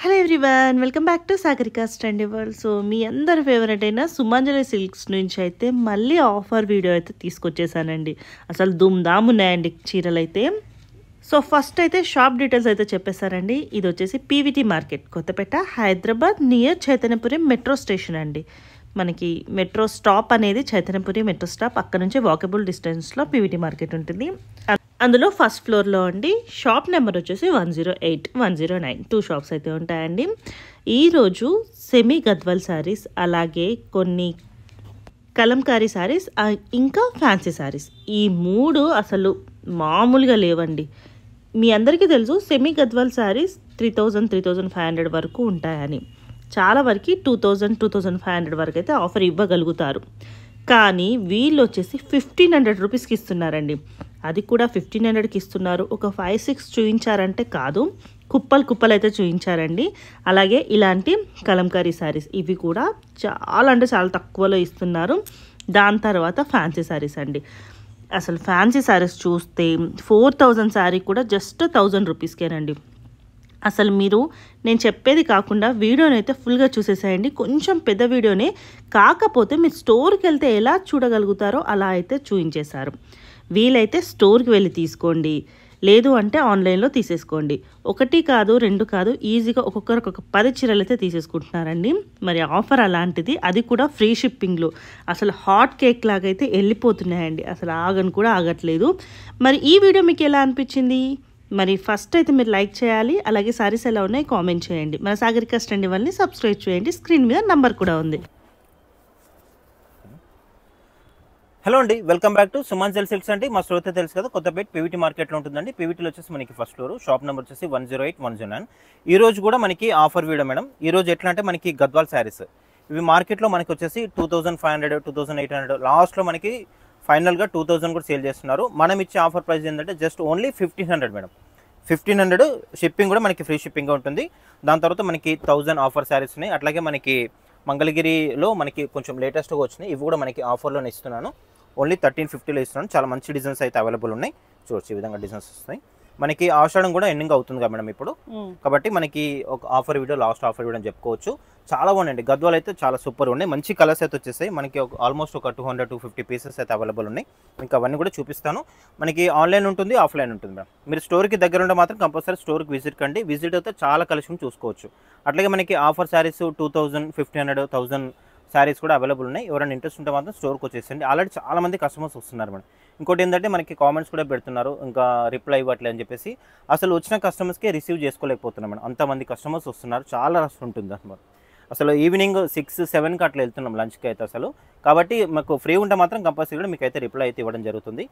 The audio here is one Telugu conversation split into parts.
Hello everyone, welcome back to Sagarika's trendy world. So మీ అందరి ఫేవరెట్ అయిన సుమంజలి సిల్క్స్ నుంచి అయితే మళ్ళీ ఆఫర్ వీడియో అయితే తీసుకొచ్చేసానండి. అసలు దుమ్దామ్ ఉన్నాయండి చీరలు అయితే. సో ఫస్ట్ అయితే షాప్ డీటెయిల్స్ అయితే చెప్పేశారండి. ఇది వచ్చేసి PVT market, Kothapet, Hyderabad, near Chaitanyapuri metro station అండి. మనకి మెట్రో స్టాప్ అనేది చైతన్యపురి మెట్రో స్టాప్, అక్కడ నుంచి వాకబుల్ డిస్టెన్స్లో పీవీటీ మార్కెట్ ఉంటుంది. అందులో ఫస్ట్ ఫ్లోర్లో అండి. షాప్ నెంబర్ వచ్చేసి 108, 109, 2 షాప్స్ అయితే ఉంటాయండి. ఈరోజు సెమీ గద్వాల్ శారీస్, అలాగే కొన్ని కలంకారీ శారీస్, ఇంకా ఫ్యాన్సీ శారీస్, ఈ మూడు అసలు మామూలుగా లేవండి. మీ అందరికీ తెలుసు సెమీ గద్వాల్ శారీస్ 3000, 3500 వరకు ఉంటాయని. చాలా వరకు 2000, 2500 వరకు అయితే ఆఫర్ ఇవ్వగలుగుతారు. కానీ వీళ్ళు వచ్చేసి 1500 రూపీస్కి ఇస్తున్నారండి. అది కూడా 1500కి ఇస్తున్నారు. ఒక 5-6 చూపించారంటే కాదు, కుప్పలు అయితే చూపించారండి. అలాగే ఇలాంటి కలంకారీ శారీస్ ఇవి కూడా చాలా అంటే చాలా తక్కువలో ఇస్తున్నారు. దాని తర్వాత ఫ్యాన్సీ శారీస్ అండి. అసలు ఫ్యాన్సీ శారీస్ చూస్తే 4000 శారీ కూడా జస్ట్ 1000 రూపీస్కేనండి. అసలు మీరు నేను చెప్పేది కాకుండా వీడియోని అయితే ఫుల్గా చూసేసేయండి. కొంచెం పెద్ద వీడియోనే, కాకపోతే మీరు స్టోర్కి వెళ్తే ఎలా చూడగలుగుతారో అలా అయితే చూపించేశారు. వీలైతే స్టోర్కి వెళ్ళి తీసుకోండి, లేదు అంటే ఆన్లైన్లో తీసేసుకోండి. 1 కాదు 2 కాదు, ఈజీగా ఒక్కొక్కరికి ఒక 10 చీరలు అయితే తీసేసుకుంటున్నారండి. మరి ఆఫర్ అలాంటిది, అది కూడా ఫ్రీ షిప్పింగ్లో. అసలు హాట్ కేక్ లాగా అయితే వెళ్ళిపోతున్నాయండి. అసలు ఆగను కూడా ఆగట్లేదు. మరి ఈ వీడియో మీకు ఎలా అనిపించింది? మరి ఫస్ట్ అయితే మీరు లైక్ చేయాలి, అలాగే సారీస్ ఎలా ఉన్నాయి కామెంట్ చేయండి. మన సాగరికాస్ ట్రెండీ వరల్డ్ని సబ్స్క్రైబ్ చేయండి. స్క్రీన్ మీద నంబర్ కూడా ఉంది. హలో అండి, welcome back to Sumanjali silks అండి. మా స్టోర్ అయితే తెలుసు కదా, కొత్తపేట పీవీటీ మార్కెట్లో ఉంటుందండి. పీవీటీలో వచ్చేసి మనకి ఫస్ట్ ఫ్లోర్, షాప్ నెంబర్ వచ్చేసి 108, 109. ఈ రోజు కూడా మనకి ఆఫర్ వీడియో మేడం. ఈ రోజు ఎట్లా అంటే మనకి గద్వాల్ శారీస్ ఇవి మార్కెట్లో మనకి వచ్చేసి 2500, 2800, లాస్ట్లో మనకి ఫైనల్గా 2000 కూడా సేల్ చేస్తున్నారు. మనం ఇచ్చే ఆఫర్ ప్రైస్ ఏంటంటే జస్ట్ ఓన్లీ 1500 మేడం. 1500 షిప్పింగ్ కూడా మనకి ఫ్రీ షిప్పింగ్ ఉంటుంది. దాని తర్వాత మనకి 1000 ఆఫర్ శారీస్ ఉన్నాయి. అట్లాగే మనకి మంగళగిరిలో మనకి కొంచెం లేటెస్ట్గా వచ్చినాయి, ఇవి కూడా మనకి ఆఫర్లోనే ఇస్తున్నాను. ఓన్లీ 1350లో ఇస్తున్నాను. చాలా మంచి డిజైన్స్ అయితే అవైలబుల్ ఉన్నాయి. చూడొచ్చు, ఈ విధంగా డిజైన్స్ వస్తాయి. మనకి ఆషాఢం కూడా ఎండింగ్ అవుతుంది కదా మేడం ఇప్పుడు, కాబట్టి మనకి ఒక offer video, last offer video అని చెప్పుకోవచ్చు. చాలా బాగున్నాయండి. గద్వాలు అయితే చాలా సూపర్ ఉన్నాయి. మంచి కలర్స్ అయితే వచ్చేసాయి. మనకి ఆల్మోస్ట్ ఒక 200, 250 పీసెస్ అయితే అవైలబుల్ ఉన్నాయి. ఇంకా అవన్నీ కూడా చూపిస్తాను. మనకి ఆన్లైన్ ఉంటుంది, ఆఫ్లైన్ ఉంటుంది మేడం. మీరు స్టోర్కి దగ్గర ఉంటే మాత్రం కంపల్సరీ స్టోర్కి విజిట్ కండి. విజిట్ అయితే చాలా కలెక్షన్ చూసుకోవచ్చు. అట్లాగే మనకి ఆఫర్ శారీస్ 2000, 1500, 1000 శారీస్ కూడా అవైలబుల్ ఉన్నాయి. ఎవరైనా ఇంట్రెస్ట్ ఉంటే మాత్రం స్టోర్కి వచ్చేసండి. ఆల్రెడీ చాలా మంది కస్టమర్స్ వస్తున్నారు మేడం. ఇంకోటి ఏంటంటే మనకి కామెంట్స్ కూడా పెడుతున్నారు, ఇంకా రిప్లై ఇవ్వట్లేదు అని చెప్పేసి. అసలు వచ్చిన కస్టమర్స్కి రిసీవ్ చేసుకోలేకపోతున్నాం మేడం. అంతమంది కస్టమర్స్ వస్తున్నారు, చాలా రష్ ఉంటుంది అనమాట. అసలు ఈవినింగ్ 6, 7కి అట్లా వెళ్తున్నాం లంచ్కి అయితే అసలు. కాబట్టి మాకు ఫ్రీ ఉంటే మాత్రం కంపల్సరీ కూడా మీకు అయితే రిప్లై అయితే ఇవ్వడం జరుగుతుంది.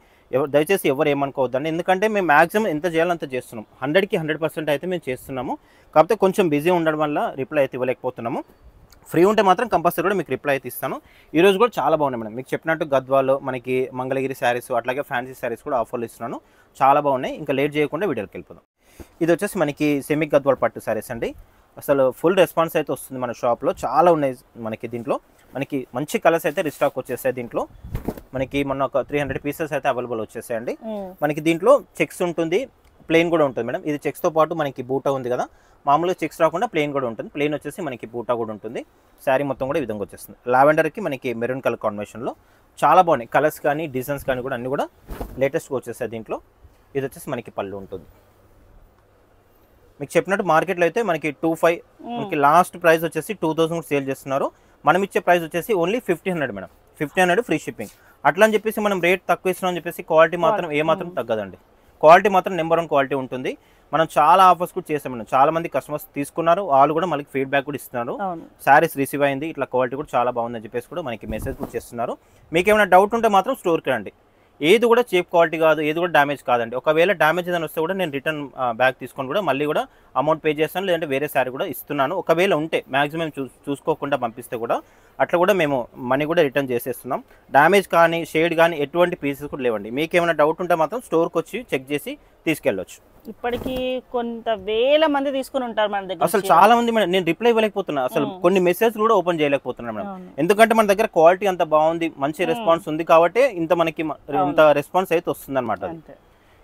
దయచేసి ఎవరు ఏమనుకోవద్దండి, ఎందుకంటే మేము మ్యాక్సిమం ఎంత చేయాలో అంత చేస్తున్నాం. 100కి 100% అయితే మేము చేస్తున్నాము. కాకపోతే కొంచెం బిజీ ఉండడం వల్ల రిప్లై అయితే ఇవ్వలేకపోతున్నాము. ఫ్రీ ఉంటే మాత్రం కంపల్సరీ కూడా మీకు రిప్లై అయితే ఇస్తాను. ఈరోజు కూడా చాలా బాగున్నాయి మేడం. మీకు చెప్పినట్టు గద్వాలో మనకి మంగళగిరి శారీస్, అట్లాగే ఫ్యాన్సీ శారీస్ కూడా ఆఫర్లు ఇస్తున్నాను. చాలా బాగున్నాయి. ఇంకా లేట్ చేయకుండా వీడియోకి వెళ్ళిపోదాం. ఇది వచ్చేసి మనకి సెమీ గద్వాల్ పట్టు శారీస్ అండి. అసలు ఫుల్ రెస్పాన్స్ అయితే వస్తుంది మన షాప్లో. చాలా ఉన్నాయి మనకి దీంట్లో. మనకి మంచి కలర్స్ అయితే రిస్టాక్ వచ్చేసాయి. దీంట్లో మనకి మొన్న ఒక 300 పీసెస్ అయితే అవైలబుల్ వచ్చేసాయండి. మనకి దీంట్లో చెక్స్ ఉంటుంది, ప్లెయిన్ కూడా ఉంటుంది మేడం. ఇది చెక్స్తో పాటు మనకి బూటా ఉంది కదా, మామూలుగా చెక్స్ రాకుండా ప్లెయిన్ కూడా ఉంటుంది. ప్లెయిన్ వచ్చేసి మనకి బూటా కూడా ఉంటుంది. శారీ మొత్తం కూడా ఈ విధంగా వచ్చేస్తుంది. లావెండర్కి మనకి మెరూన్ కలర్ కాంబినేషన్లో చాలా బాగున్నాయి. కలర్స్ కానీ డిజైన్స్ కానీ కూడా అన్నీ కూడా లేటెస్ట్గా వచ్చేసాయి దీంట్లో. ఇది వచ్చేసి మనకి పళ్ళు ఉంటుంది. మీకు చెప్పినట్టు మార్కెట్లో అయితే మనకి 2500, మనకి లాస్ట్ ప్రైస్ వచ్చేసి 2000 సేల్ చేస్తున్నారు. మనం ఇచ్చే ప్రైస్ వచ్చేసి ఓన్లీ 1500 మేడం. 1500 free shipping. అట్లా అని చెప్పేసి మనం రేట్ తక్కువ ఇస్తున్నాం అని చెప్పేసి క్వాలిటీ మాత్రం ఏమాత్రం తగ్గదండి. క్వాలిటీ మాత్రం నెంబర్ 1 క్వాలిటీ ఉంటుంది. మనం చాలా ఆఫర్స్ కూడా చేసాం మేడం. చాలా మంది కస్టమర్స్ తీసుకున్నారు, వాళ్ళు కూడా మనకి ఫీడ్బ్యాక్ కూడా ఇస్తున్నారు. శారీస్ రిసీవ్ అయింది, ఇట్లా క్వాలిటీ కూడా చాలా బాగుందని చెప్పేసి కూడా మనకి మెసేజ్ కూడా చేస్తున్నారు. మీకు ఏమైనా డౌట్ ఉంటే మాత్రం స్టోర్కి రండి. ఏది కూడా చీప్ క్వాలిటీ కాదు, ఏది కూడా డ్యామేజ్ కాదండి. ఒకవేళ డ్యామేజ్ ఏదైనా వస్తే కూడా నేను రిటర్న్ బ్యాక్ తీసుకొని కూడా మళ్ళీ కూడా అమౌంట్ పే చేస్తాను, లేదంటే వేరే శారీ కూడా ఇస్తున్నాను. ఒకవేళ ఉంటే మ్యాక్సిమం చూసుకోకుండా పంపిస్తే కూడా అట్లా కూడా మేము మనీ కూడా రిటర్న్ చేసేస్తున్నాం. డ్యామేజ్ కానీ షేడ్ కానీ ఎటువంటి పీసెస్ కూడా లేవండి. మీకు ఏమైనా డౌట్ ఉంటే మాత్రం స్టోర్కి వచ్చి చెక్ చేసి తీసుకెళ్ళొచ్చు. ఇప్పటికి కొంత వేల మంది తీసుకుని ఉంటారు మన దగ్గర. అసలు చాలా మంది మేడం, నేను రిప్లై ఇవ్వలేకపోతున్నా. అసలు కొన్ని మెసేజ్ కూడా ఓపెన్ చేయలేకపోతున్నా మేడం. ఎందుకంటే మన దగ్గర క్వాలిటీ అంత బాగుంది, మంచి రెస్పాన్స్ ఉంది కాబట్టి ఇంత మనకి ఇంత రెస్పాన్స్ అయితే వస్తుంది అనమాట.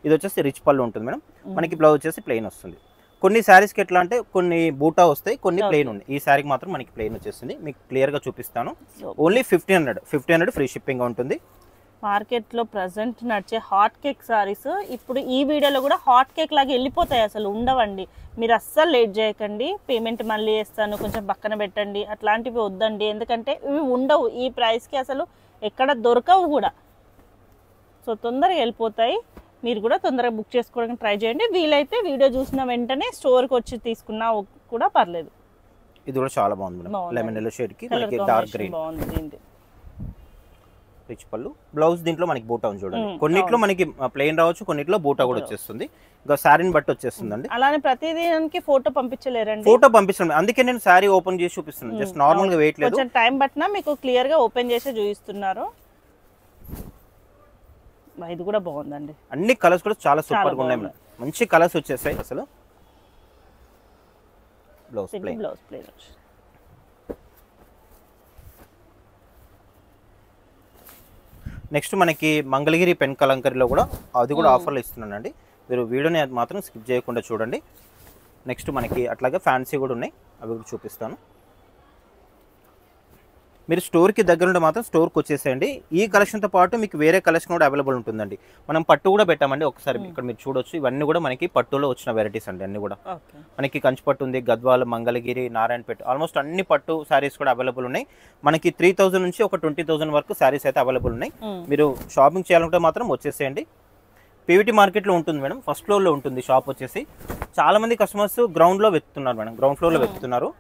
ఇది వచ్చేసి రిచ్ పళ్ళు ఉంటుంది మేడం. మనకి బ్లౌజ్ వచ్చేసి ప్లెయిన్ వస్తుంది. కొన్ని శారీస్కి ఎట్లా అంటే కొన్ని బూటా వస్తాయి, కొన్ని ప్లెయిన్ ఉన్నాయి. ఈ శారీకి మాత్రం మనకి ప్లెయిన్ వచ్చేసింది. మీకు క్లియర్గా చూపిస్తాను. ఓన్లీ 1500 ఫ్రీ షిప్పింగ్ ఉంటుంది. మార్కెట్లో ప్రజెంట్ నడిచే హాట్ కేక్ సారీస్ ఇప్పుడు ఈ వీడియోలో కూడా హాట్ కేక్ లాగా వెళ్ళిపోతాయి, అసలు ఉండవండి. మీరు అస్సలు లేట్ చేయకండి. పేమెంట్ మళ్ళీ వేస్తాను కొంచెం పక్కన పెట్టండి అట్లాంటివి వద్దండి, ఎందుకంటే ఇవి ఉండవు ఈ ప్రైస్కి, అసలు ఎక్కడ దొరకవు కూడా. సో తొందరగా వెళ్ళిపోతాయి. మీరు కూడా తొందరగా బుక్ చేసుకోవడానికి ట్రై చేయండి. వీలైతే వీడియో చూసిన వెంటనే స్టోర్కి వచ్చి తీసుకున్నా కూడా పర్లేదు. ఇది కూడా చాలా బాగుంది మేడం. లెమన్ ఎల్లో షేడ్ కి మనకి డార్క్ గ్రీన్ బాగుంది. దీంది రిచ్ పళ్ళు, బ్లౌజ్ దీంట్లో మనకి బూటా ఉంది చూడండి. కొన్నిట్లో మనకి ప్లెయిన్ రావచ్చు, కొన్నిట్లో బూటా కూడా వచ్చేస్తుంది. ఇంకా శారీని బట్టి వచ్చేస్తుందండి. అలానే ప్రతిదానికి ఫోటో పంపించలేరండి. ఫోటో పంపిస్తాను, అందుకే నేను శారీ ఓపెన్ చేసి చూపిస్తున్నాను. జస్ట్ నార్మల్ గా వెయిట్ లేదు, కొంచెం టైం పట్టినా మీకు క్లియర్ గా ఓపెన్ చేసి చూపిస్తున్నారు. ఇది కూడా బాగుందండి. అన్ని కలర్స్ కూడా చాలా సూపర్ గా ఉన్నాయి. మంచి కలర్స్ వచ్చేసాయి అసలు. బ్లౌజ్ ప్లెయిన్ నెక్స్ట్ మనకి మంగళగిరి పెన్ కలంకరీలో కూడా అది కూడా ఆఫర్లు ఇస్తున్నానండి. మీరు వీడియోని మాత్రం స్కిప్ చేయకుండా చూడండి. నెక్స్ట్ మనకి అట్లాగే ఫ్యాన్సీ కూడా ఉన్నాయి, అవి కూడా చూపిస్తాను. మీరు స్టోర్కి దగ్గర ఉంటే మాత్రం స్టోర్కి వచ్చేసేయండి. ఈ కలెక్షన్తో పాటు మీకు వేరే కలెక్షన్ కూడా అవైలబుల్ ఉంటుందండి. మనం పట్టు కూడా పెట్టామండి, ఒకసారి ఇక్కడ మీరు చూడొచ్చు. ఇవన్నీ కూడా మనకి పట్టులో వచ్చిన వెరైటీస్ అండి. అన్ని కూడా మనకి కంచి పట్టు ఉంది, గద్వాల, మంగళగిరి, నారాయణపేట, ఆల్మోస్ట్ అన్ని పట్టు శారీస్ కూడా అవైలబుల్ ఉన్నాయి. మనకి 3000 నుంచి ఒక 20,000 వరకు శారీస్ అయితే అవైలబుల్ ఉన్నాయి. మీరు షాపింగ్ చేయాలంటే మాత్రం వచ్చేసేయండి. పీవీటీ మార్కెట్లో ఉంటుంది మేడం, ఫస్ట్ ఫ్లోర్లో ఉంటుంది షాప్ వచ్చేసి. చాలామంది కస్టమర్స్ గ్రౌండ్లో వెతుకుతున్నారు మేడం, గ్రౌండ్ ఫ్లోర్లో వెతుకుతున్నారు.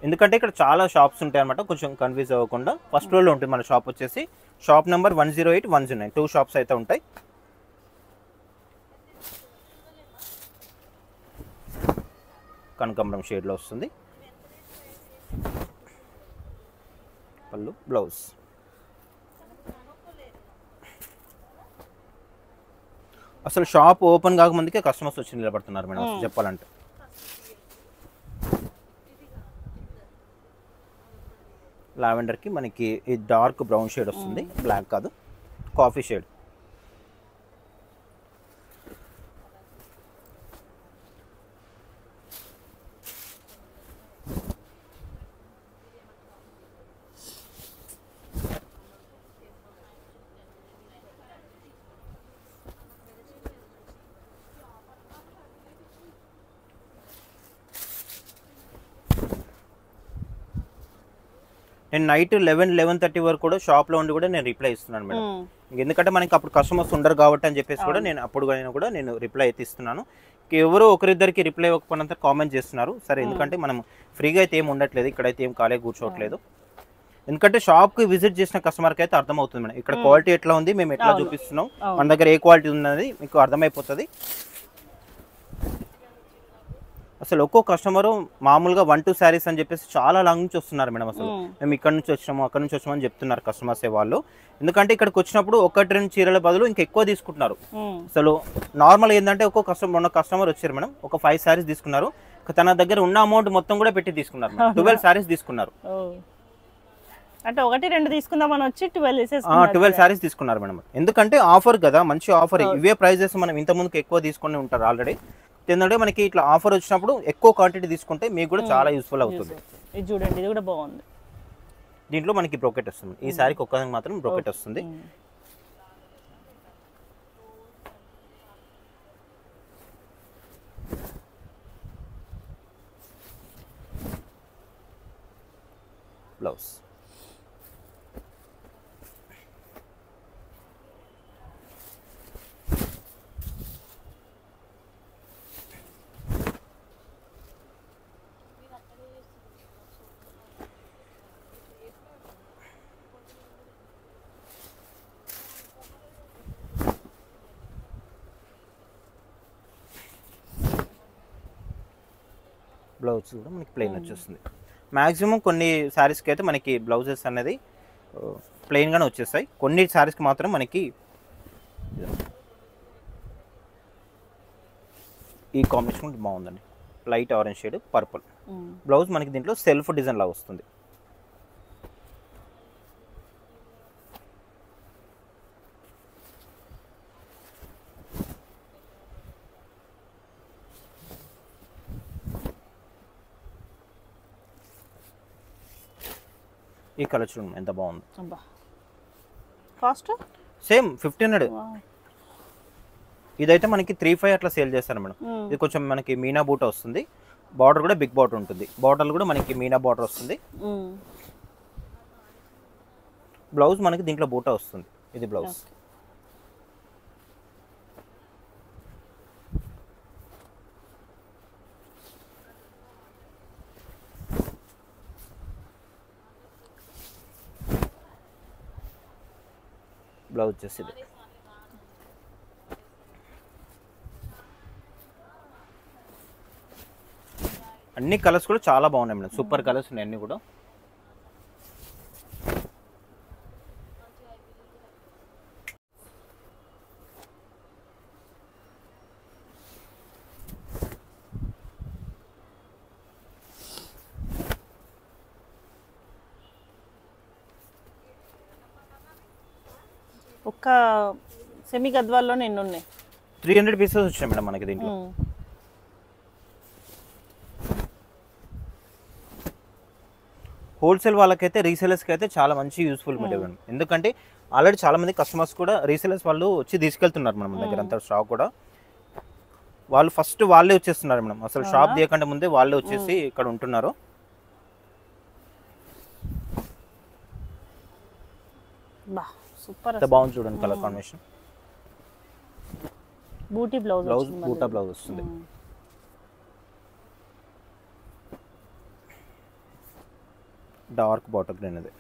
ఎందుకంటే ఇక్కడ చాలా షాప్స్ ఉంటాయి అనమాట, కొంచెం కన్ఫ్యూజ్ అవ్వకుండా. ఫస్ట్ ఫ్లోర్లో ఉంటుంది మన షాప్ వచ్చేసి. షాప్ నెంబర్ 108, 109, 2 షాప్స్ అయితే ఉంటాయి. కనకాంబరం షేడ్లో వస్తుంది పళ్ళు, బ్లౌజ్. అసలు షాప్ ఓపెన్ కాకముందుకే కస్టమర్స్ వచ్చి నిలబడుతున్నారు మేడం చెప్పాలంటే. లావెండర్ కి మనకి ఈ డార్క్ బ్రౌన్ షేడ్ వస్తుంది, బ్లాక్ కాదు, కాఫీ షేడ్. నేను నైట్ 11-11:30 వరకు కూడా షాప్లో ఉండి కూడా నేను రిప్లై ఇస్తున్నాను మేడం. ఎందుకంటే మనకి అప్పుడు కస్టమర్స్ ఉండరు కాబట్టి అని చెప్పేసి కూడా నేను అప్పుడు కూడా నేను రిప్లై అయితే ఇస్తున్నాను. ఎవరో ఒకరిద్దరికి రిప్లై ఇవ్వకపోయినంత కామెంట్ చేస్తున్నారు. సరే, ఎందుకంటే మనం ఫ్రీగా అయితే ఏం ఉండట్లేదు, ఇక్కడైతే ఏం ఖాళీ కూర్చోవట్లేదు. ఎందుకంటే షాప్కి విజిట్ చేసిన కస్టమర్కి అయితే అర్థమవుతుంది మేడం, ఇక్కడ క్వాలిటీ ఎట్లా ఉంది, మేము ఎట్లా చూపిస్తున్నాం, మన దగ్గర ఏ క్వాలిటీ ఉన్నది మీకు అర్థమైపోతుంది. అసలు ఒక్కో కస్టమరు మామూలుగా 1-2 శారీస్ అని చెప్పేసి చాలా లాంగ్ నుంచి వస్తున్నారు మేడం. అసలు మేము ఇక్కడ నుంచి వచ్చినాము, అక్కడ నుంచి వచ్చాము అని చెప్తున్నారు కస్టమర్స్ వాళ్ళు. ఎందుకంటే ఇక్కడికి వచ్చినప్పుడు 1-2 చీరల బదులు ఇంకా ఎక్కువ తీసుకుంటున్నారు. అసలు నార్మల్ ఏంటంటే మొన్న కస్టమర్ వచ్చారు మేడం, ఒక 5 శారీస్ తీసుకున్నారు. తన దగ్గర ఉన్న అమౌంట్ మొత్తం కూడా పెట్టి తీసుకున్నారు. 12 శారీస్ తీసుకున్నారు. అంటే 1-2 తీసుకుందామని వచ్చి 12 శారీస్ తీసుకున్నారు మేడం. ఎందుకంటే ఆఫర్ కదా, మంచి ఆఫర్. ఇవే ప్రైజెస్ మనం ఇంత ముందుకు ఎక్కువ తీసుకుని ఉంటారు ఆల్రెడీ. ఎందుకంటే మనకి ఇట్లా ఆఫర్ వచ్చినప్పుడు ఎక్కువ క్వాంటిటీ తీసుకుంటే మీకు కూడా చాలా యూస్ఫుల్ అవుతుంది. ఇది చూడండి, ఇది కూడా బాగుంది. దీంట్లో మనకి బ్రోకెట్ వస్తుంది. ఈ సారీకి ఒక్కదానికి మాత్రం బ్రోకెట్ వస్తుంది. బ్లౌజ్ బ్లౌజ్ కూడా మనకి ప్లెయిన్ వచ్చేస్తుంది. మ్యాక్సిమం కొన్ని శారీస్కి అయితే మనకి బ్లౌజెస్ అనేది ప్లెయిన్గానే వచ్చేస్తాయి. కొన్ని శారీస్కి మాత్రం మనకి ఈ కాంబినేషన్ బాగుందండి, light orange shade, purple. Blouse మనకి దీంట్లో సెల్ఫ్ డిజైన్ లాగా వస్తుంది. ఈ కలర్ చూడండి ఎంత బాగుంది. అబ్బా కాస్ట్ సేమ్ 1500. ఇదైతే మనకి 3,500 అట్లా సేల్ చేస్తారు మేడం. ఇది కొంచెం మనకి మీనా బూట వస్తుంది, బార్డర్ కూడా బిగ్ బార్డర్ ఉంటుంది, బార్డర్ కూడా మనకి మీనా బార్డర్ వస్తుంది. బ్లౌజ్ మనకి దీంట్లో బూట వస్తుంది. ఇది బ్లౌజ్. బ్లౌజ్ వచ్చేసి ఇది. అన్ని కలర్స్ కూడా చాలా బాగున్నాయి మేడం, సూపర్ కలర్స్ ఉన్నాయి అన్ని కూడా. ఒక్క సెమీ గద్వాల్లో ఎన్ని ఉన్నాయి? 300 పీసెస్ వచ్చాయి మేడం మనకి దీంట్లో. హోల్సేల్ వాళ్ళకైతే రీసేలర్స్కి అయితే చాలా మంచి యూస్ఫుల్ మెటీరియల్. ఎందుకంటే ఆల్రెడీ చాలా మంది కస్టమర్స్ కూడా రీసేలర్స్ వాళ్ళు వచ్చి తీసుకెళ్తున్నారు మన దగ్గర అంతా స్టాక్ కూడా. వాళ్ళు ఫస్ట్ వాళ్ళే వచ్చేస్తున్నారు మేడం, అసలు షాప్ తీయకుండా ముందే వాళ్ళే వచ్చేసి ఇక్కడ ఉంటున్నారు. సూపర్ బాగుంది చూడండి కలర్ కాంబినేషన్. బూటీ బ్లౌజ్, బూటా బ్లౌజ్ వస్తుంది. డార్క్ బాటర్ గ్రీన్ అది.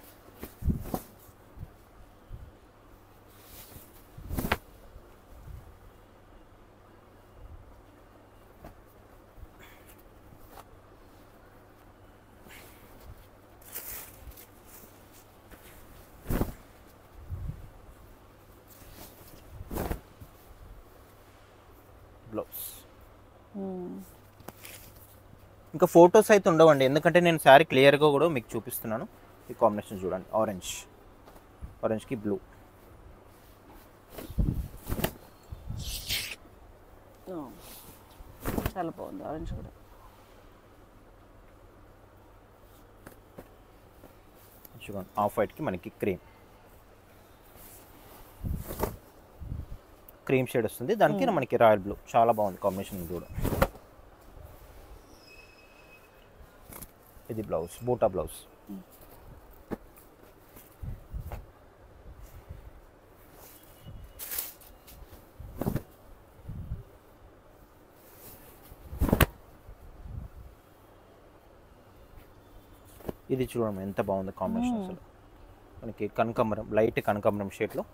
బ్లౌజ్. ఇంకా ఫొటోస్ అయితే ఉండవండి, ఎందుకంటే నేను శారీ క్లియర్గా కూడా మీకు చూపిస్తున్నాను. ఈ కాంబినేషన్ చూడండి, ఆరెంజ్కి బ్లూ. చాలా బాగుంది ఆరెంజ్ కూడా. చూడండి ఆఫ్ వైట్కి మనకి క్రీమ్ షేడ్ వస్తుంది, దానికి మనకి రాయల్ బ్లూ. చాలా బాగుంది కాంబినేషన్ కూడా. ఇది బ్లౌజ్, బూటా బ్లౌజ్. ఇది చూడండి ఎంత బాగుంది కాంబినేషన్ అసలు. మనకి కనకాంబరం, లైట్ కనకాంబరం షేడ్లో.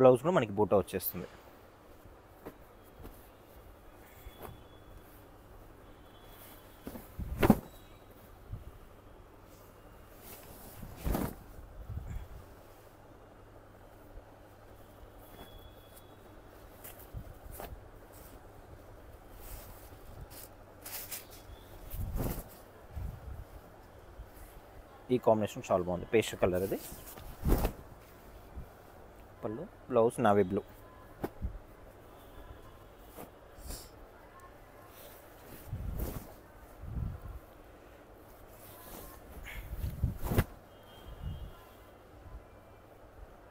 బ్లౌజ్ కూడా మనకి బూటా వచ్చేస్తుంది. ఈ కాంబినేషన్ చాలా బాగుంది, పేస్టల్ కలర్ అది. పళ్ళు, blouse navy blue.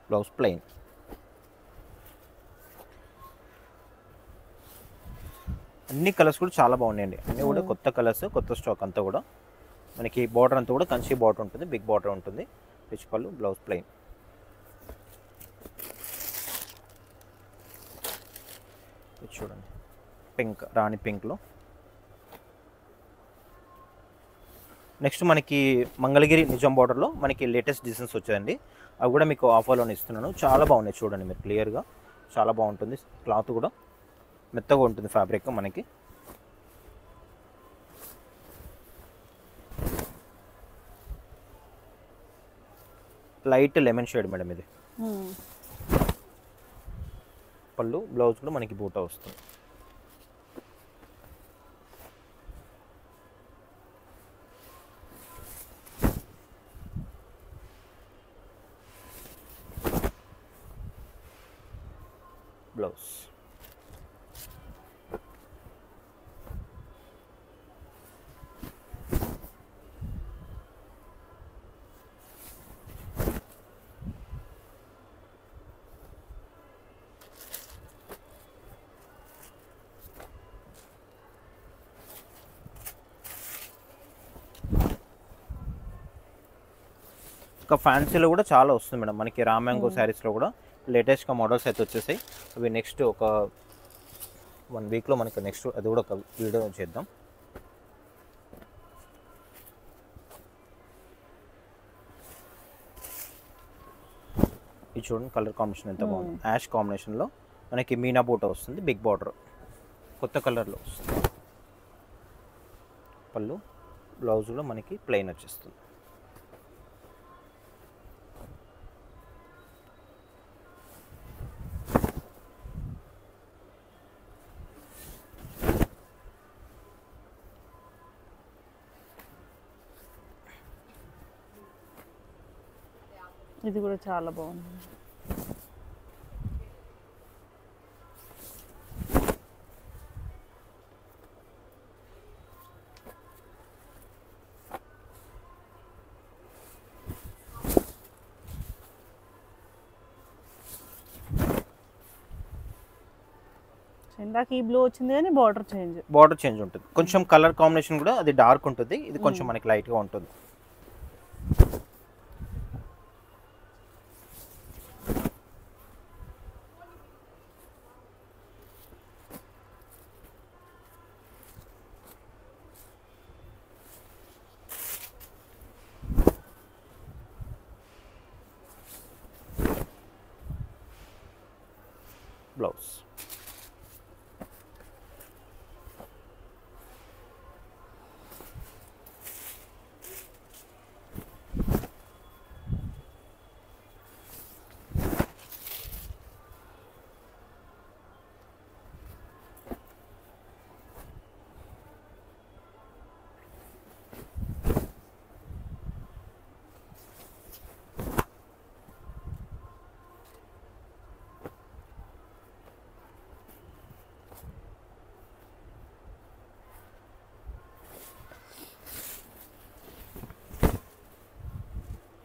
Blouse plain. అన్ని కలర్స్ కూడా చాలా బాగున్నాయండి, అన్నీ కూడా కొత్త కలర్స్, కొత్త స్టాక్ అంతా కూడా. మనకి బార్డర్ అంతా కూడా కంచి బార్డర్ ఉంటుంది, బిగ్ బార్డర్ ఉంటుంది. రిచ్ పళ్ళు, బ్లౌజ్ ప్లెయిన్. చూడండి పింక్, రాణి పింక్లో. నెక్స్ట్ మనకి మంగళగిరి నిజాం బార్డర్లో మనకి లేటెస్ట్ డిజైన్స్ వచ్చాయండి, అవి కూడా మీకు ఆఫర్లోనే ఇస్తున్నాను. చాలా బాగున్నాయి చూడండి మీరు క్లియర్గా, చాలా బాగుంటుంది. క్లాత్ కూడా మెత్తగా ఉంటుంది, ఫ్యాబ్రిక్ మనకి. లైట్ లెమన్ షేడ్ మేడం ఇది. పళ్ళు, బ్లౌజ్ కూడా మనకి బూటా వస్తుంది. బ్లౌజ్. ఇంకా ఫ్యాన్సీలో కూడా చాలా వస్తుంది మేడం మనకి రామ్యాంగో శారీస్లో కూడా లేటెస్ట్గా మోడల్స్ అయితే వచ్చేసాయి. అవి నెక్స్ట్ ఒక 1 వీక్లో మనకి నెక్స్ట్ అది కూడా ఒక వీడియో చేద్దాం. ఇది చూడండి కలర్ కాంబినేషన్ ఎంత బాగుంది. యాష్ కాంబినేషన్లో మనకి మీనా బూట వస్తుంది, బిగ్ బార్డర్ కొత్త కలర్లో వస్తుంది. పళ్ళు, బ్లౌజ్ కూడా మనకి ప్లెయిన్ వచ్చేస్తుంది. ఇది కూడా చాలా బాగుంది. ఇందాక ఈ బ్లూ వచ్చింది కానీ బార్డర్ చేంజ్ ఉంటుంది. కొంచెం కలర్ కాంబినేషన్ కూడా అది డార్క్ ఉంటుంది, ఇది కొంచెం మనకి లైట్గా ఉంటుంది. బ్లౌజ్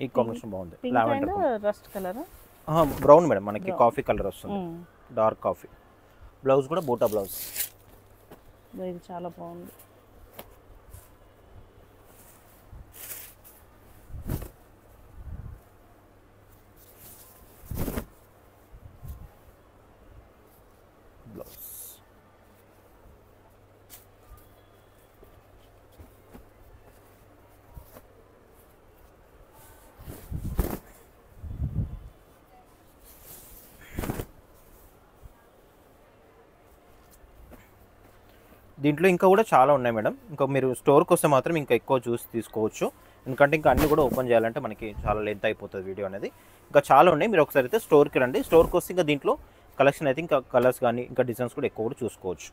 ఈ కాంబినేషన్ బాగుంది. Lavender rust colour brown madam మనకి కాఫీ కలర్ వస్తుంది, డార్క్ కాఫీ. బ్లౌజ్ కూడా బూటా బ్లౌజ్. ఇది చాలా బాగుంది. బ్లౌజ్ దీంట్లో ఇంకా కూడా చాలా ఉన్నాయి మేడం. ఇంకా మీరు స్టోర్కి వస్తే మాత్రం ఇంకా ఎక్కువ చూసి తీసుకోవచ్చు, ఎందుకంటే ఇంకా అన్నీ కూడా ఓపెన్ చేయాలంటే మనకి చాలా లెంత్ అయిపోతుంది వీడియో అనేది. ఇంకా చాలా ఉన్నాయి, మీరు ఒకసారి అయితే స్టోర్కి రండి. స్టోర్కి వస్తే ఇంకా దీంట్లో కలెక్షన్ అయితే ఇంకా కలర్స్ కానీ ఇంకా డిజైన్స్ కూడా ఎక్కువ కూడా చూసుకోవచ్చు.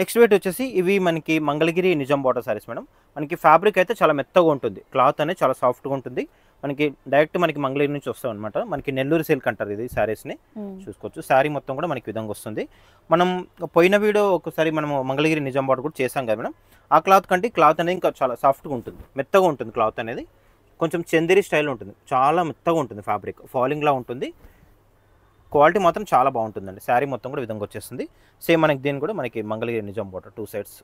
నెక్స్ట్ వెయిట్ వచ్చేసి ఇవి మనకి మంగళగిరి నిజాం బార్డర్ సారీస్ మేడం. మనకి ఫ్యాబ్రిక్ అయితే చాలా మెత్తగా ఉంటుంది, క్లాత్ అనేది చాలా సాఫ్ట్గా ఉంటుంది. మనకి డైరెక్ట్ మనకి మంగళగిరి నుంచి వస్తాం అనమాట. మనకి నెల్లూరు సిల్క్ అంటారు ఇది శారీస్ని. చూసుకోవచ్చు శారీ మొత్తం కూడా మనకి విధంగా వస్తుంది. మనం పోయిన వీడియో ఒకసారి మనం మంగళగిరి నిజాం బార్డర్ కూడా చేసాం కదా మేడం. ఆ క్లాత్ కంటే క్లాత్ అనేది ఇంకా చాలా సాఫ్ట్గా ఉంటుంది, మెత్తగా ఉంటుంది. క్లాత్ అనేది కొంచెం చందేరి స్టైల్ ఉంటుంది, చాలా మెత్తగా ఉంటుంది. ఫ్యాబ్రిక్ ఫాలింగ్లా ఉంటుంది, క్వాలిటీ మాత్రం చాలా బాగుంటుందండి. శారీ మొత్తం కూడా విధంగా వచ్చేస్తుంది. సేమ్ మనకి దీని కూడా మనకి మంగళగిరి నిజాం బార్డర్ 2 సైడ్స్.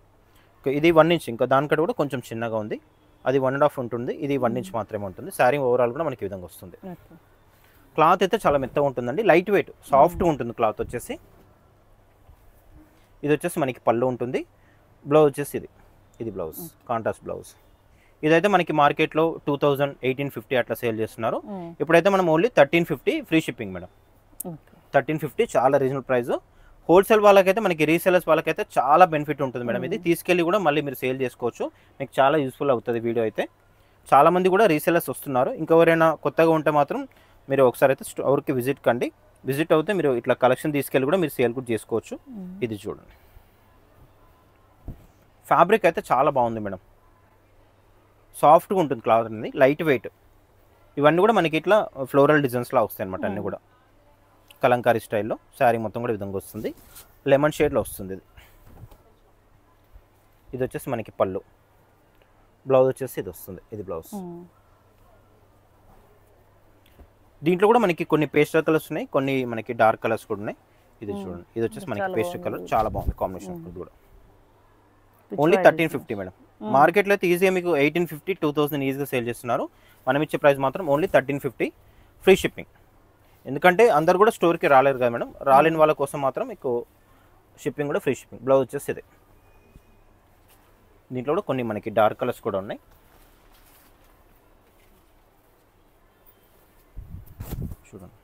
ఇది 1 ఇంచ్, ఇంకా దానికంటే కూడా కొంచెం చిన్నగా ఉంది. అది 1.5 ఉంటుంది, ఇది 1 ఇంచ్ మాత్రమే ఉంటుంది. శారీ ఓవరాల్ కూడా మనకి విధంగా వస్తుంది. క్లాత్ అయితే చాలా మెత్తగా ఉంటుందండి, లైట్ వెయిట్ సాఫ్ట్గా ఉంటుంది క్లాత్ వచ్చేసి. ఇది వచ్చేసి మనకి పళ్ళు ఉంటుంది. బ్లౌజ్ వచ్చేసి ఇది బ్లౌజ్, కాంట్రాస్ట్ బ్లౌజ్. ఇదైతే మనకి మార్కెట్లో 2000-1850 అట్లా సేల్ చేస్తున్నారు. ఇప్పుడైతే మనం ఓన్లీ 1350 ఫ్రీ షిప్పింగ్ మేడం. 1350 చాలా రీజనబుల్ ప్రైస్. హోల్సేల్ వాళ్ళకైతే మనకి రీసేలర్స్ వాళ్ళకైతే చాలా బెనిఫిట్ ఉంటుంది మేడం. ఇది తీసుకెళ్ళి కూడా మళ్ళీ మీరు సేల్ చేసుకోవచ్చు, మీకు చాలా యూస్ఫుల్ అవుతుంది వీడియో అయితే. చాలామంది కూడా రీసేలర్స్ వస్తున్నారు. ఇంకెవరైనా కొత్తగా ఉంటే మాత్రం మీరు ఒకసారి అయితే స్టోర్కి విజిట్ కండి. విజిట్ అవుతే మీరు ఇట్లా కలెక్షన్ తీసుకెళ్ళి కూడా మీరు సేల్ కూడా చేసుకోవచ్చు. ఇది చూడండి, ఫ్యాబ్రిక్ అయితే చాలా బాగుంది మేడం, సాఫ్ట్గా ఉంటుంది క్లాత్ అనేది, లైట్ వెయిట్. ఇవన్నీ కూడా మనకి ఇట్లా ఫ్లోరల్ డిజైన్స్లా వస్తాయి అనమాట. అన్నీ కూడా కలంకారీ స్టైల్లో శారీ మొత్తం కూడా ఈ విధంగా వస్తుంది. లెమన్ షేడ్లో వస్తుంది ఇది. ఇది వచ్చేసి మనకి పళ్ళు. బ్లౌజ్ వచ్చేసి ఇది వస్తుంది. ఇది బ్లౌజ్. దీంట్లో కూడా మనకి కొన్ని పేస్టల్ కలర్స్ ఉన్నాయి, కొన్ని మనకి డార్క్ కలర్స్ కూడా ఉన్నాయి. ఇది చూడండి, ఇది వచ్చేసి మనకి పేస్టల్ కలర్, చాలా బాగుంది కాంబినేషన్. ఇది కూడా ఓన్లీ 1350 మేడం. మార్కెట్లో అయితే ఈజీగా మీకు 1850, 2000 ఈజీగా సేల్ చేస్తున్నారు. మనం ఇచ్చే ప్రైస్ మాత్రం ఓన్లీ 1350, ఫ్రీ షిప్పింగ్. ఎందుకంటే అందరు కూడా స్టోర్కి రాలేరు కదా మేడం, రాలేని వాళ్ళ కోసం మాత్రం మీకు షిప్పింగ్ కూడా ఫ్రీ షిప్పింగ్. బ్లౌజ్ వచ్చేసి ఇది. దీంట్లో కూడా కొన్ని మనకి డార్క్ కలర్స్ కూడా ఉన్నాయి. చూడండి,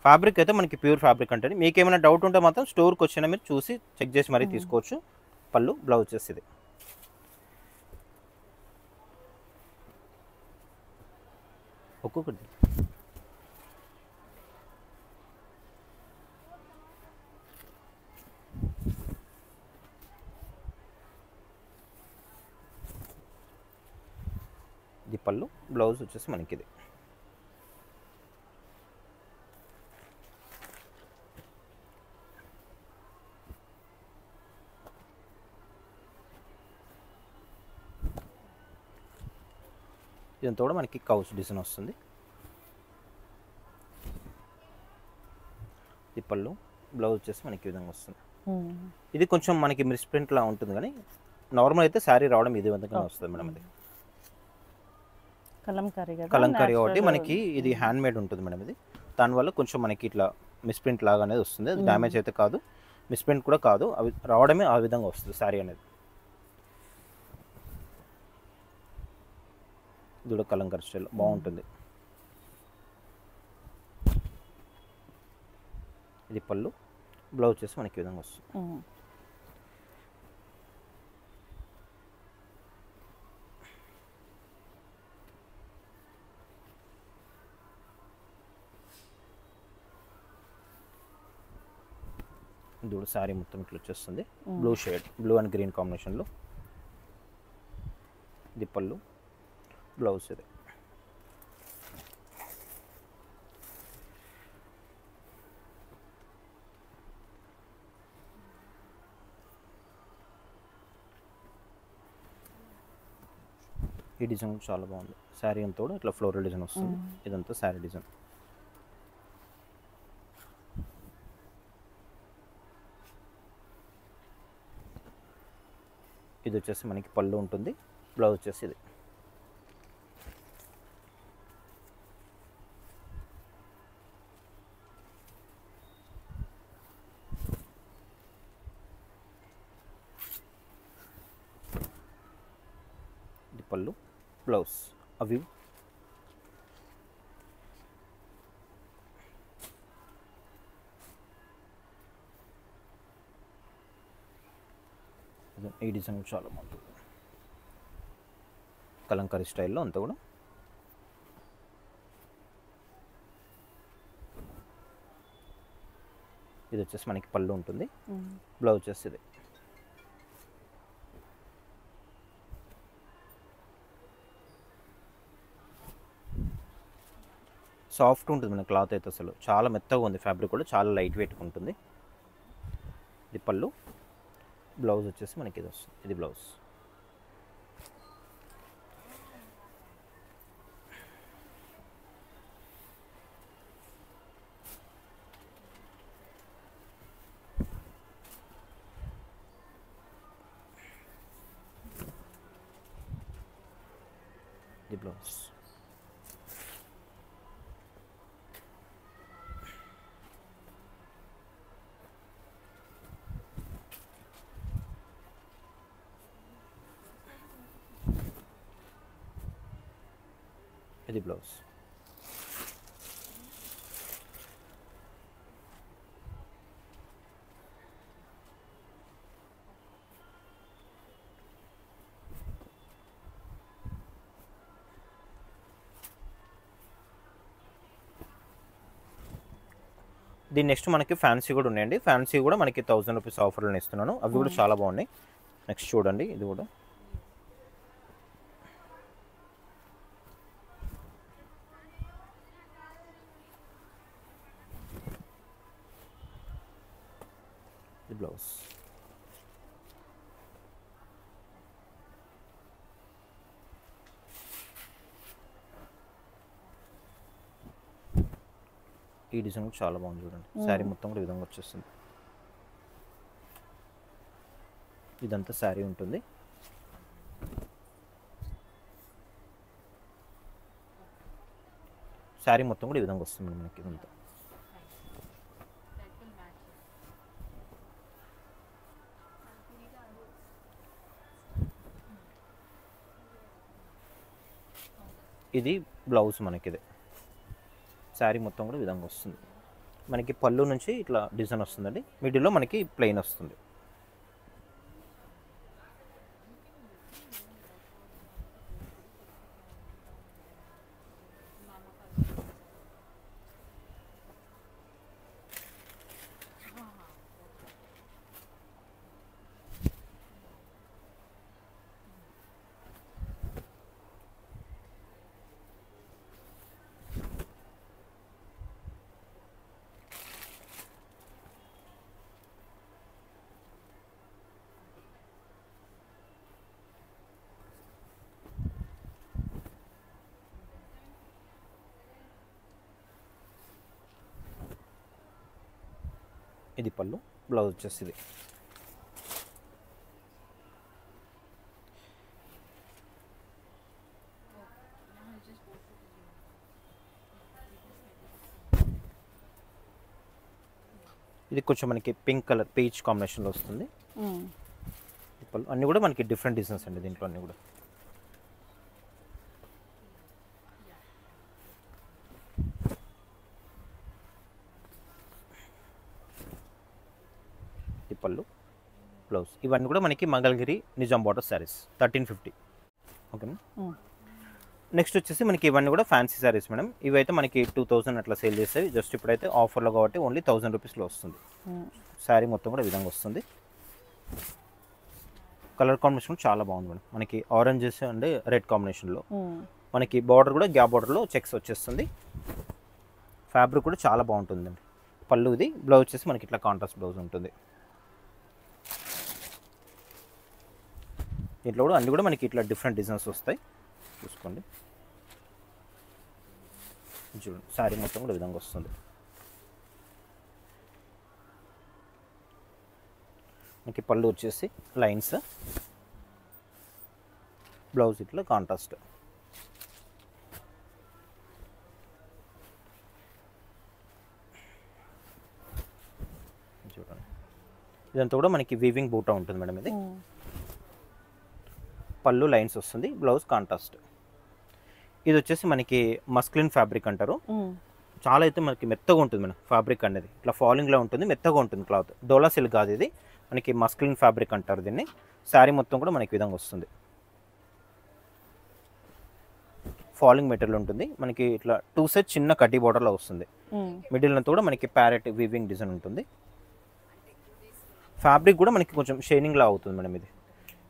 ఫ్యాబ్రిక్ అయితే మనకి ప్యూర్ ఫ్యాబ్రిక్ అంటే. మీకు ఏమైనా డౌట్ ఉంటే మాత్రం స్టోర్కి వచ్చినా మీరు చూసి చెక్ చేసి మరీ తీసుకోవచ్చు. పళ్ళు, బ్లౌజ్ వచ్చేసి ఇది. ఒక్కొక్కటి ఇది పళ్ళు, బ్లౌజ్ వచ్చేసి మనకి ఇది. ఇదంతా కూడా మనకి కౌచ్ డిజైన్ వస్తుంది. ఇది పళ్ళు, బ్లౌజ్ వచ్చేసి మనకి ఈ విధంగా వస్తుంది. ఇది కొంచెం మనకి మిస్ ప్రింట్ లా ఉంటుంది, కానీ నార్మల్ అయితే శారీ రావడం ఇది విధంగా వస్తుంది మేడం. ఇది కలంకారీ కాబట్టి మనకి ఇది హ్యాండ్ మేడ్ ఉంటుంది మేడం. ఇది దానివల్ల కొంచెం మనకి ఇట్లా మిస్ ప్రింట్ లాగా అనేది వస్తుంది. అది డ్యామేజ్ అయితే కాదు, మిస్ ప్రింట్ కూడా కాదు, అవి రావడమే ఆ విధంగా వస్తుంది శారీ అనేది. ఇది కూడా కలంకారీ స్టైల్ బాగుంటుంది. ఇది పళ్ళు, బ్లౌజ్ చేసి మనకి ఈ విధంగా వస్తుంది. ఇది కూడా శారీ మొత్తం ఇట్లా వచ్చేస్తుంది. Blue shade, blue and green కాంబినేషన్లో. ఇది పళ్ళు, బ్లౌజ్ ఇది. ఈ డిజైన్ చాలా బాగుంది. శారీ అంతా కూడా ఇట్లా ఫ్లోరల్ డిజైన్ వస్తుంది. ఇదంతా శారీ డిజైన్. ఇది వచ్చేసి మనకి పళ్ళు ఉంటుంది, బ్లౌజ్ వచ్చేసి ఇది. ఇది పళ్ళు, బ్లౌజ్. అవి ఈ డిజైన్ చాలా బాగుంటుంది. కలంకారీ స్టైల్లో అంతా కూడా. ఇది వచ్చేసి మనకి పళ్ళు ఉంటుంది, బ్లౌజ్ వచ్చేసి ఇది. సాఫ్ట్ ఉంటుంది మన క్లాత్ అయితే, అసలు చాలా మెత్తగా ఉంది. ఫ్యాబ్రిక్ కూడా చాలా లైట్ వెయిట్ ఉంటుంది. ఇది పళ్ళు, బ్లౌజ్ వచ్చేసి మనకి ఇది వస్తుంది. ఇది బ్లౌజ్. ఇది బ్లౌజ్. ఇది బ్లౌజ్. దీని నెక్స్ట్ మనకి ఫ్యాన్సీ కూడా ఉన్నాయండి. ఫ్యాన్సీ కూడా మనకి 1000 రూపీస్ ఆఫర్లో ఇస్తున్నాను. అవి కూడా చాలా బాగున్నాయి. నెక్స్ట్ చూడండి, ఇది కూడా బ్లౌజ్. ఈ డిజైన్ కూడా చాలా బాగుంది చూడండి. శారీ మొత్తం కూడా ఈ విధంగా వచ్చేస్తుంది. ఇదంతా శారీ ఉంటుంది. శారీ మొత్తం కూడా ఈ విధంగా వస్తుంది మనకి ఇదంతా. ఇది బ్లౌజ్ మనకి. ఇది శారీ మొత్తం కూడా ఈ విధంగా వస్తుంది మనకి. పళ్ళు నుంచి ఇట్లా డిజైన్ వస్తుందండి. మిడిల్లో మనకి ప్లెయిన్ వస్తుంది. ఇది పళ్ళు. బ్లౌజ్ వచ్చేసి ఇది. ఇది కొంచెం మనకి పింక్ కలర్ పీచ్ కాంబినేషన్లో వస్తుంది. పళ్ళు అన్నీ కూడా మనకి డిఫరెంట్ డిజైన్స్ అండి దీంట్లో అన్నీ కూడా. పళ్ళు, బ్లౌజ్. ఇవన్నీ కూడా మనకి మంగళగిరి నిజాం బార్డర్ శారీస్ 1350. ఓకేనా. నెక్స్ట్ వచ్చేసి మనకి ఇవన్నీ కూడా ఫ్యాన్సీ శారీస్ మేడం. ఇవైతే మనకి 2000 అట్లా సేల్ చేస్తాయి. జస్ట్ ఇప్పుడైతే ఆఫర్లో కాబట్టి ఓన్లీ 1000 రూపీస్లో వస్తుంది. శారీ మొత్తం కూడా ఈ విధంగా వస్తుంది. కలర్ కాంబినేషన్ చాలా బాగుంది మేడం. మనకి ఆరెంజెస్ అండ్ రెడ్ కాంబినేషన్లో మనకి బార్డర్ కూడా గ్యాప్ బార్డర్లో చెక్స్ వచ్చేస్తుంది. ఫ్యాబ్రిక్ కూడా చాలా బాగుంటుందండి. పళ్ళు ఇది. బ్లౌజ్ వచ్చేసి మనకి ఇట్లా కాంట్రాస్ట్ బ్లౌజ్ ఉంటుంది. దీంట్లో కూడా అన్నీ కూడా మనకి ఇట్లా డిఫరెంట్ డిజైన్స్ వస్తాయి. చూసుకోండి చూడండి. శారీ మొత్తం కూడా ఈ విధంగా వస్తుంది. మనకి పళ్ళు వచ్చేసి లైన్స్, బ్లౌజ్ ఇట్లా కాంట్రాస్ట్. చూడండి. ఇదంతా కూడా మనకి వీవింగ్ బూటా ఉంటుంది మేడం. ఇది పళ్ళు లైన్స్ వస్తుంది. Blouse contrast. ఇది వచ్చేసి మనకి మస్క్లిన్ ఫ్యాబ్రిక్ అంటారు. చాలా అయితే మనకి మెత్తగా ఉంటుంది మేడం. ఫ్యాబ్రిక్ అనేది ఇట్లా ఫాలింగ్లో ఉంటుంది, మెత్తగా ఉంటుంది క్లాత్. డోలా సిల్క్ కాదు ఇది, మనకి మస్క్లిన్ ఫ్యాబ్రిక్ అంటారు దీన్ని. శారీ మొత్తం కూడా మనకి విధంగా వస్తుంది. ఫాలింగ్ మెటీరియల్ ఉంటుంది మనకి. ఇట్లా 2 సెట్ చిన్న కడ్డీ బార్డర్లో వస్తుంది. మిడిల్ అంతా కూడా మనకి ప్యారెట్ వీవింగ్ డిజైన్ ఉంటుంది. ఫ్యాబ్రిక్ కూడా మనకి కొంచెం షైనింగ్లా అవుతుంది మేడం.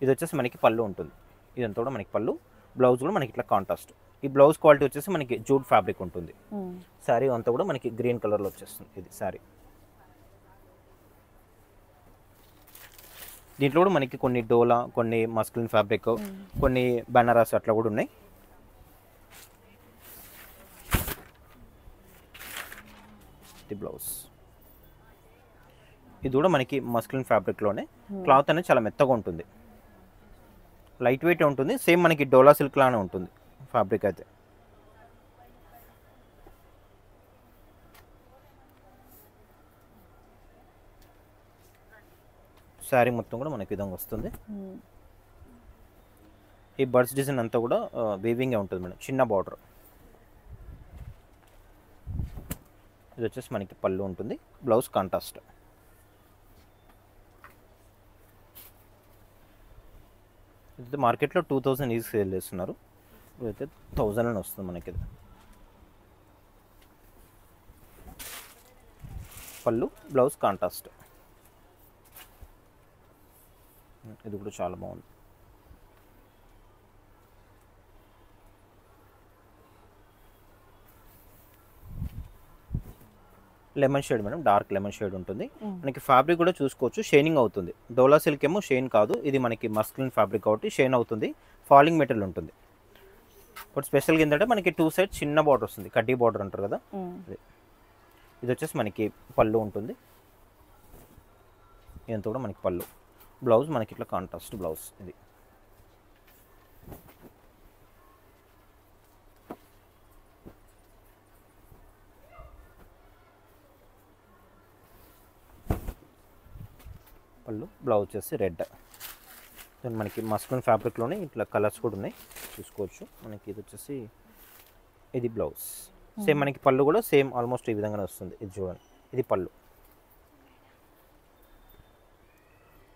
ఇది వచ్చేసి మనకి పళ్ళు ఉంటుంది. ఇదంతా కూడా మనకి పళ్ళు. బ్లౌజ్ కూడా మనకి ఇట్లా కాంట్రాస్ట్. ఈ బ్లౌజ్ క్వాలిటీ వచ్చేసి మనకి జూట్ ఫ్యాబ్రిక్ ఉంటుంది. శారీ అంతా కూడా మనకి గ్రీన్ కలర్లో వచ్చేస్తుంది. ఇది శారీ. దీంట్లో కూడా మనకి కొన్ని డోలా, కొన్ని మస్క్లిన్ ఫ్యాబ్రిక్, కొన్ని బనారస్ అట్లా కూడా ఉన్నాయి. ఇది బ్లౌజ్. ఇది కూడా మనకి మస్క్లిన్ ఫ్యాబ్రిక్లోనే. క్లాత్ అనేది చాలా మెత్తగా ఉంటుంది, లైట్ వెయిట్ ఉంటుంది. సేమ్ మనకి డోలా సిల్క్ లానే ఉంటుంది ఫ్యాబ్రిక్ అయితే. శారీ మొత్తం కూడా మనకి విధంగా వస్తుంది. ఈ బర్డ్స్ డిజైన్ అంతా కూడా వీవింగే ఉంటుంది మేడం. చిన్న బార్డర్. ఇది వచ్చేసి మనకి పళ్ళు ఉంటుంది. Blouse contrast. ఇది మార్కెట్లో 2000 ఈజీ సేల్ చేస్తున్నారు. ఇదైతే 1000 అని వస్తుంది మనకి. ఇది పళ్ళు, బ్లౌజ్ కాంట్రాస్ట్. ఇది కూడా చాలా బాగుంది. Lemon shade madam, dark lemon shade ఉంటుంది. మనకి ఫ్యాబ్రిక్ కూడా చూసుకోవచ్చు, షైనింగ్ అవుతుంది. డోలా సిల్క్ ఏమో షైన్ కాదు, ఇది మనకి మస్క్లిన్ ఫ్యాబ్రిక్ కాబట్టి షైన్ అవుతుంది, ఫాలింగ్ మెటీరియల్ ఉంటుంది. బట్ స్పెషల్గా ఏంటంటే మనకి 2 సైడ్ చిన్న బార్డర్ వస్తుంది, కడ్డీ బార్డర్ అంటారు కదా. ఇది వచ్చేసి మనకి పళ్ళు ఉంటుంది, ఇదంతా కూడా మనకి పళ్ళు. బ్లౌజ్ మనకి ఇట్లా కాంట్రాస్ట్ బ్లౌజ్. ఇది పళ్ళు, బ్లౌజ్ వచ్చేసి రెడ్. దెన్ మనకి మస్క్లిన్ ఫ్యాబ్రిక్లోనే ఇట్లా కలర్స్ కూడా ఉన్నాయి, చూసుకోవచ్చు. మనకి ఇది వచ్చేసి ఇది బ్లౌజ్. సేమ్ మనకి పళ్ళు కూడా సేమ్ ఆల్మోస్ట్ ఈ విధంగానే వస్తుంది. ఇది చూడండి, ఇది పళ్ళు.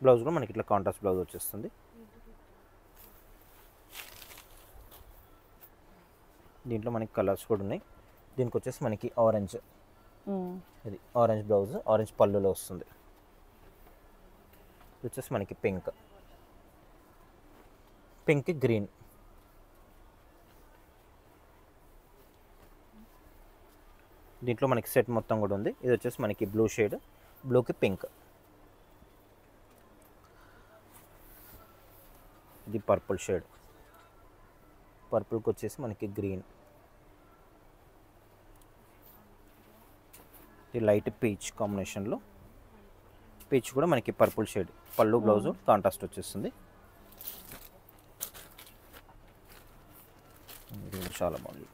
బ్లౌజ్ కూడా మనకి ఇట్లా కాంట్రాస్ట్ బ్లౌజ్ వచ్చేస్తుంది. దీంట్లో మనకి కలర్స్ కూడా ఉన్నాయి. దీనికి వచ్చేసి మనకి ఆరెంజ్, ఇది ఆరెంజ్ బ్లౌజ్, ఆరెంజ్ పళ్ళులో వస్తుంది. ఇది వచ్చేసి మనకి పింక్, పింక్ గ్రీన్. దీంట్లో మనకి సెట్ మొత్తం కూడా ఉంది. ఇది వచ్చేసి మనకి బ్లూ షేడ్, బ్లూకి పింక్. ఇది పర్పుల్ షేడ్, పర్పుల్కి వచ్చేసి మనకి గ్రీన్. ఇది లైట్ పీచ్ కాంబినేషన్లో, పీచ్ కూడా మనకి పర్పుల్ షేడ్. పళ్ళు బ్లౌజ్ కాంట్రాస్ట్ వచ్చేస్తుంది. చాలా బాగుంది.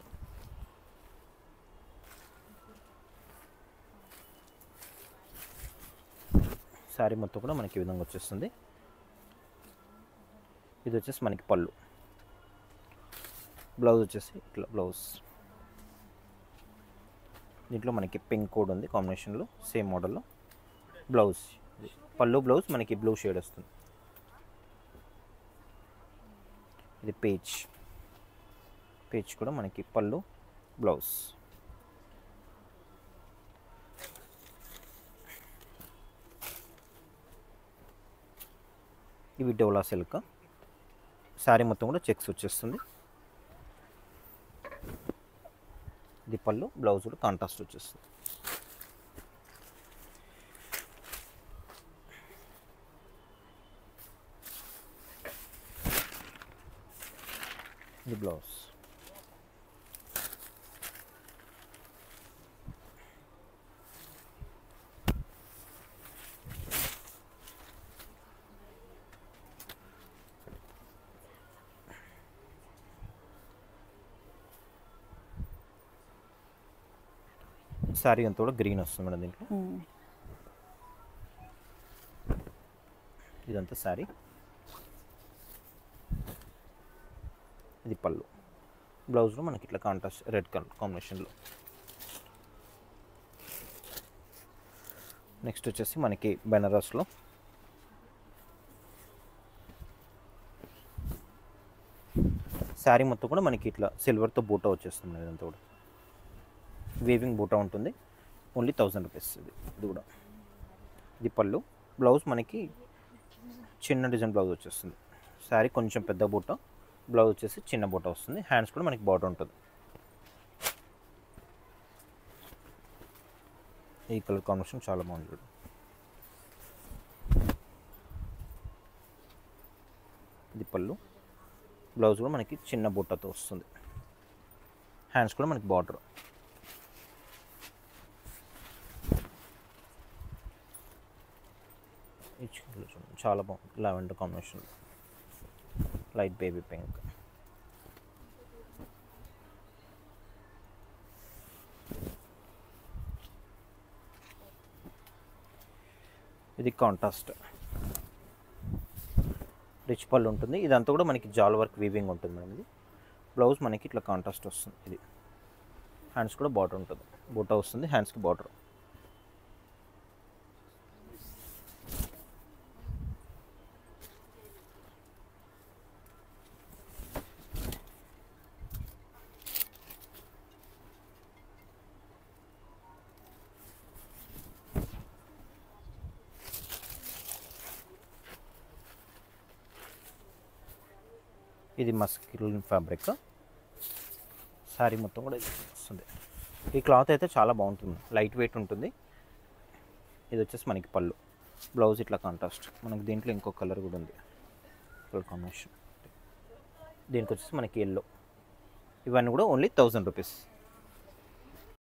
శారీ మొత్తం కూడా మనకి ఈ విధంగా వచ్చేస్తుంది. ఇది వచ్చేసి మనకి పళ్ళు, బ్లౌజ్ వచ్చేసి ఇట్లా బ్లౌజ్. దీంట్లో మనకి పింక్ కోడ్ ఉంది కాంబినేషన్లో, సేమ్ మోడల్లో. బ్లౌజ్ పళ్ళు, బ్లౌజ్ మనకి బ్లూ షేడ్ వస్తుంది. ఇది పేజ్, పేజ్ కూడా మనకి పళ్ళు, బ్లౌజ్. ఇవి డోలా సిల్క్. శారీ మొత్తం కూడా చెక్స్ వచ్చేస్తుంది. ఇది పళ్ళు, బ్లౌజ్ కూడా కాంట్రాస్ట్ వచ్చేస్తుంది. ఇది బ్లౌజ్. శారీ అంతా కూడా గ్రీన్ వస్తుంది మేడం దీంట్లో. ఇదంతా శారీ. ఇది పళ్ళు, బ్లౌజ్లో మనకి ఇట్లా కాంట్రాస్ట్ రెడ్ కలర్ కాంబినేషన్లో. నెక్స్ట్ వచ్చేసి మనకి బెనారస్లో శారీ మొత్తం కూడా మనకి ఇట్లా సిల్వర్తో బూటా వచ్చేస్తుంది. ఇదంతా కూడా వీవింగ్ బూటా ఉంటుంది, ఓన్లీ 1000 రూపీస్. ఇది కూడా ఇది పళ్ళు, బ్లౌజ్ మనకి చిన్న డిజైన్ బ్లౌజ్ వచ్చేస్తుంది. శారీ కొంచెం పెద్ద బూటా, బ్లౌజ్ వచ్చేసి చిన్న బూటా వస్తుంది. హ్యాండ్స్ కూడా మనకి బార్డర్ ఉంటుంది. ఈ కలర్ కాంబినేషన్ చాలా బాగుంది. ఇది పళ్ళు, బ్లౌజ్ కూడా మనకి చిన్న బూటాతో వస్తుంది. హ్యాండ్స్ కూడా మనకి బార్డర్. చాలా బాగుంది, lavender combination, light baby pink. ఇది కాంట్రాస్ట్ రిచ్ పళ్ళు ఉంటుంది. ఇదంతా కూడా మనకి జాల్ వర్క్ వీవింగ్ ఉంటుంది మేడం. ఇది బ్లౌజ్ మనకి ఇట్లా కాంట్రాస్ట్ వస్తుంది. ఇది హ్యాండ్స్ కూడా బార్డర్ ఉంటుంది, బూటా వస్తుంది, హ్యాండ్స్కి బార్డర్. ఇది మస్కిలిన్ ఫ్యాబ్రిక్. శారీ మొత్తం కూడా ఇది వస్తుంది. ఈ క్లాత్ అయితే చాలా బాగుంటుంది, లైట్ వెయిట్ ఉంటుంది. ఇది వచ్చేసి మనకి పళ్ళు, బ్లౌజ్ ఇట్లా కాంట్రాస్ట్. మనకి దీంట్లో ఇంకో కలర్ కూడా ఉంది, కలర్ కాంబినేషన్. దీనికి వచ్చేసి మనకి ఎల్లో. ఇవన్నీ కూడా ఓన్లీ 1000 రూపీస్.